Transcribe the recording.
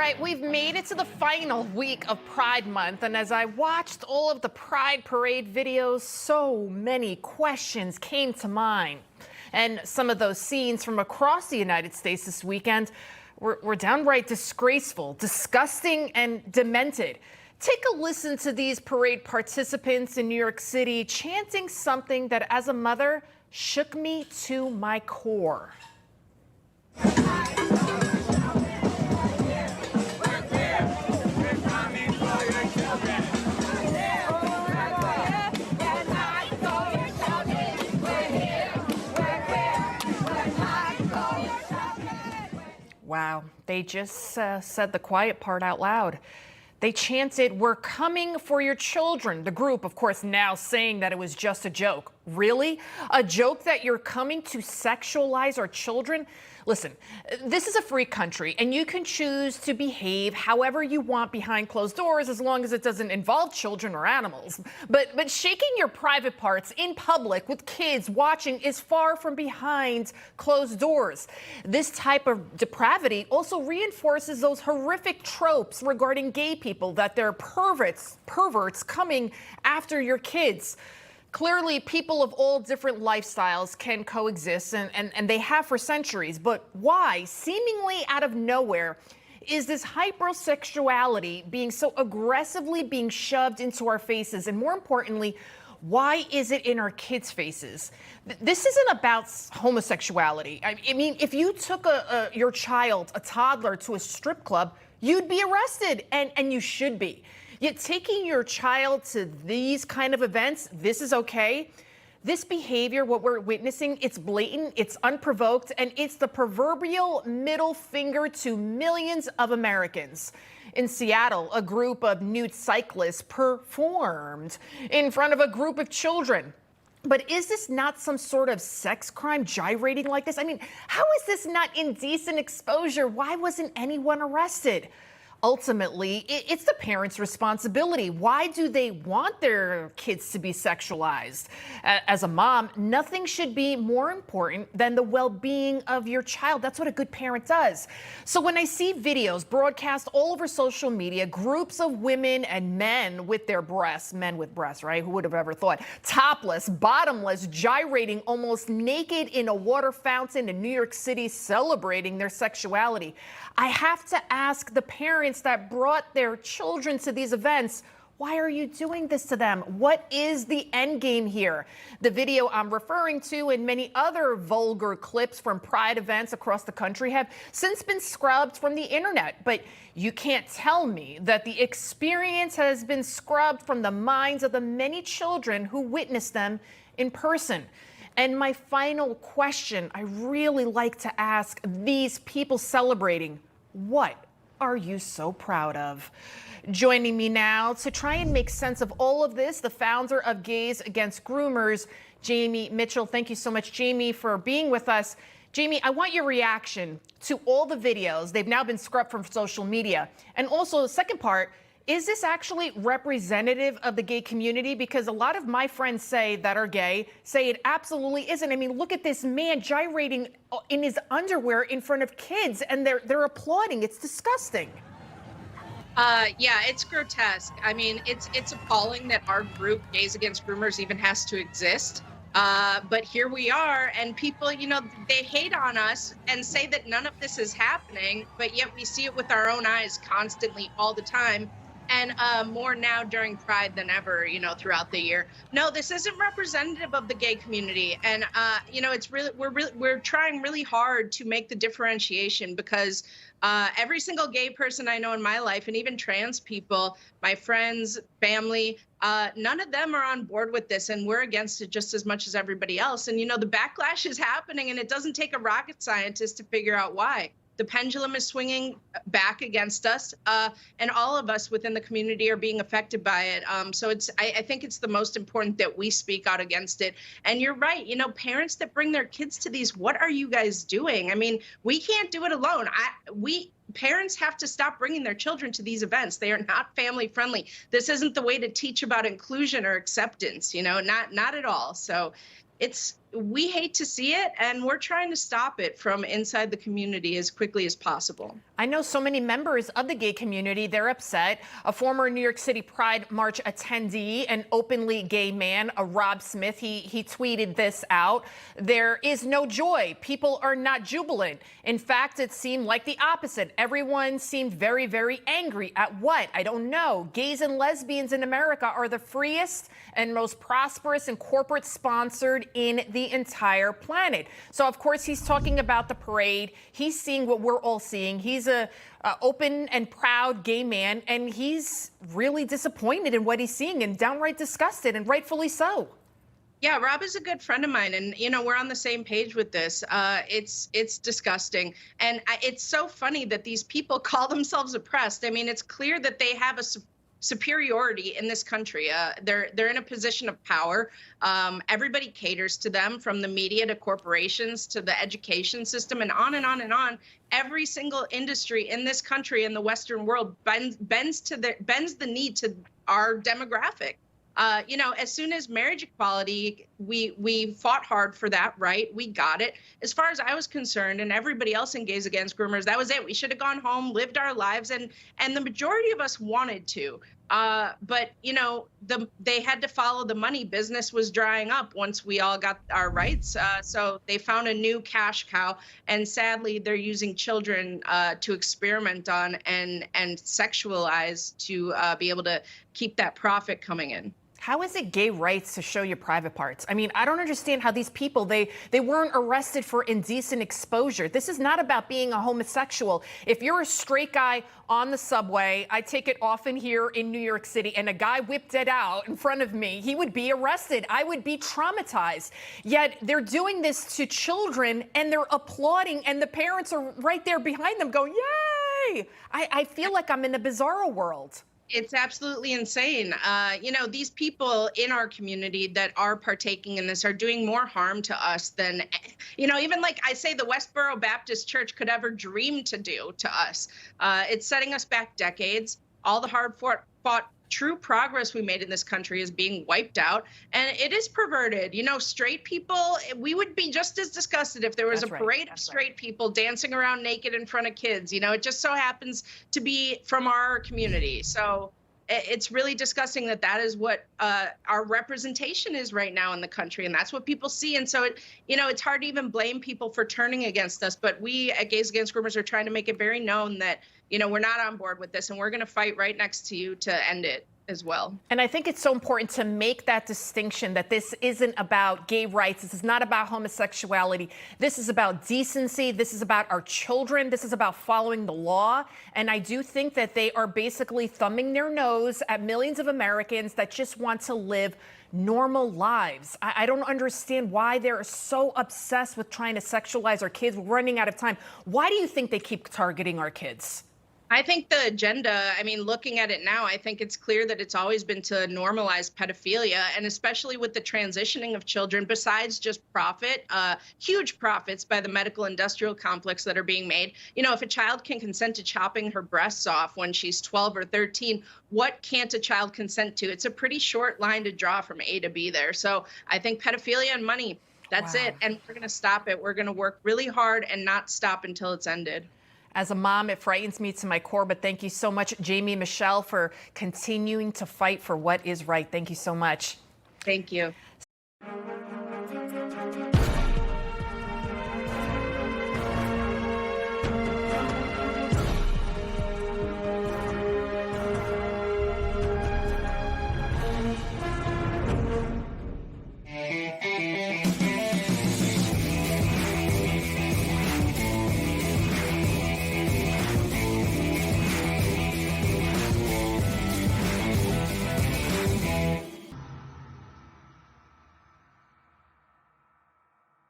right, we've made it to the final week of Pride Month, and as I watched all of the Pride Parade videos, so many questions came to mind. And some of those scenes from across the United States this weekend were downright disgraceful, disgusting, and demented. Take a listen to these parade participants in New York City chanting something that, as a mother, shook me to my core. Wow, they just said the quiet part out loud. They chanted, "We're coming for your children." The group, of course, now saying that it was just a joke. Really? A joke that you're coming to sexualize our children? Listen, this is a free country, and you can choose to behave however you want behind closed doors as long as it doesn't involve children or animals. But shaking your private parts in public with kids watching is far from behind closed doors. This type of depravity also reinforces those horrific tropes regarding gay people, that they're perverts coming after your kids. Clearly, people of all different lifestyles can coexist, and they have for centuries. But why, seemingly out of nowhere, is this hypersexuality being so aggressively being shoved into our faces? And more importantly, why is it in our kids' faces? This isn't about homosexuality. I mean, if you took your child, a toddler, to a strip club, you'd be arrested, and you should be. Yet taking your child to these kind of events, this is okay. This behavior, what we're witnessing, it's blatant, it's unprovoked, and it's the proverbial middle finger to millions of Americans. In Seattle, a group of nude cyclists performed in front of a group of children. But is this not some sort of sex crime, gyrating like this? I mean, how is this not indecent exposure? Why wasn't anyone arrested? Ultimately, it's the parents' responsibility. Why do they want their kids to be sexualized? As a mom, nothing should be more important than the well-being of your child. That's what a good parent does. So when I see videos broadcast all over social media, groups of women and men with their breasts, men with breasts, right? Who would have ever thought? Topless, bottomless, gyrating, almost naked in a water fountain in New York City, celebrating their sexuality. I have to ask the parents that brought their children to these events, why are you doing this to them? What is the end game here? The video I'm referring to and many other vulgar clips from Pride events across the country have since been scrubbed from the internet. But you can't tell me that the experience has been scrubbed from the minds of the many children who witnessed them in person. And my final question I really like to ask these people celebrating, what are you so proud of? Joining me now to try and make sense of all of this, the founder of Gays Against Groomers, Jamie Mitchell. Thank you so much, Jamie, for being with us. Jamie, I want your reaction to all the videos. They've now been scrubbed from social media. And also, the second part, is this actually representative of the gay community? Because a lot of my friends that are gay say it absolutely isn't. I mean, look at this man gyrating in his underwear in front of kids, and they're applauding. It's disgusting. Yeah, it's grotesque. I mean, it's appalling that our group, Gays Against Groomers, even has to exist. But here we are, and people, they hate on us and say that none of this is happening, but yet we see it with our own eyes constantly all the time. And more now during Pride than ever, throughout the year. No, this isn't representative of the gay community. And, it's we're trying really hard to make the differentiation, because every single gay person I know in my life, and even trans people, my friends, family, none of them are on board with this, and we're against it just as much as everybody else. And, the backlash is happening, and it doesn't take a rocket scientist to figure out why. The pendulum is swinging back against us, and all of us within the community are being affected by it. So I think it's the most important that we speak out against it. And you're right, parents that bring their kids to these, what are you guys doing? I mean, we can't do it alone. Parents have to stop bringing their children to these events. They are not family friendly. This isn't the way to teach about inclusion or acceptance, not at all. So we hate to see it, and we're trying to stop it from inside the community as quickly as possible. I know so many members of the gay community, they're upset. A former New York City Pride March attendee, an openly gay man, Rob Smith, he tweeted this out. There is no joy. People are not jubilant. In fact, it seemed like the opposite. Everyone seemed very, very angry at what? I don't know. Gays and lesbians in America are the freest and most prosperous and corporate sponsored in the entire planet. So, of course, he's talking about the parade. He's seeing what we're all seeing. He's a open and proud gay man, and he's really disappointed in what he's seeing and downright disgusted, and rightfully so. Yeah, Rob is a good friend of mine, and we're on the same page with this. It's disgusting, and it's so funny that these people call themselves oppressed. I mean, it's clear that they have a superiority in this country. They're in a position of power. Everybody caters to them, from the media to corporations to the education system, and on and on and on. Every single industry in this country and the Western world bends the knee to our demographic. As soon as marriage equality, we fought hard for that, right? We got it. As far as I was concerned, and everybody else in Gays Against Groomers, that was it. We should have gone home, lived our lives, and the majority of us wanted to. But they had to follow the money. Business was drying up once we all got our rights. So they found a new cash cow, and sadly, they're using children to experiment on and sexualize to be able to keep that profit coming in. How is it gay rights to show your private parts? I mean, I don't understand how these people, they weren't arrested for indecent exposure. This is not about being a homosexual. If you're a straight guy on the subway, I take it often here in New York City, and a guy whipped it out in front of me, he would be arrested. I would be traumatized. Yet they're doing this to children, and they're applauding, and the parents are right there behind them going, yay! I feel like I'm in a bizarro world. It's absolutely insane. These people in our community that are partaking in this are doing more harm to us than, even like I say, the Westboro Baptist Church could ever dream to do to us. It's setting us back decades. All the hard fought true progress we made in this country is being wiped out, and it is perverted. Straight people, we would be just as disgusted if there was a parade of straight people dancing around naked in front of kids. It just so happens to be from our community. So it's really disgusting that is what our representation is right now in the country, and that's what people see. And so it's hard to even blame people for turning against us, but we at Gays Against Groomers are trying to make it very known that we're not on board with this, and we're going to fight right next to you to end it as well. And I think it's so important to make that distinction that this isn't about gay rights. This is not about homosexuality. This is about decency. This is about our children. This is about following the law. And I do think that they are basically thumbing their nose at millions of Americans that just want to live normal lives. I don't understand why they're so obsessed with trying to sexualize our kids. We're running out of time. Why do you think they keep targeting our kids? I think the agenda, looking at it now, I think it's clear that it's always been to normalize pedophilia, and especially with the transitioning of children, besides just profit, huge profits by the medical industrial complex that are being made. If a child can consent to chopping her breasts off when she's 12 or 13, what can't a child consent to? It's a pretty short line to draw from A to B there. So I think pedophilia and money, that's it. And we're going to stop it. We're going to work really hard and not stop until it's ended. As a mom, it frightens me to my core, but thank you so much, Jamie Michelle, for continuing to fight for what is right. Thank you so much. Thank you.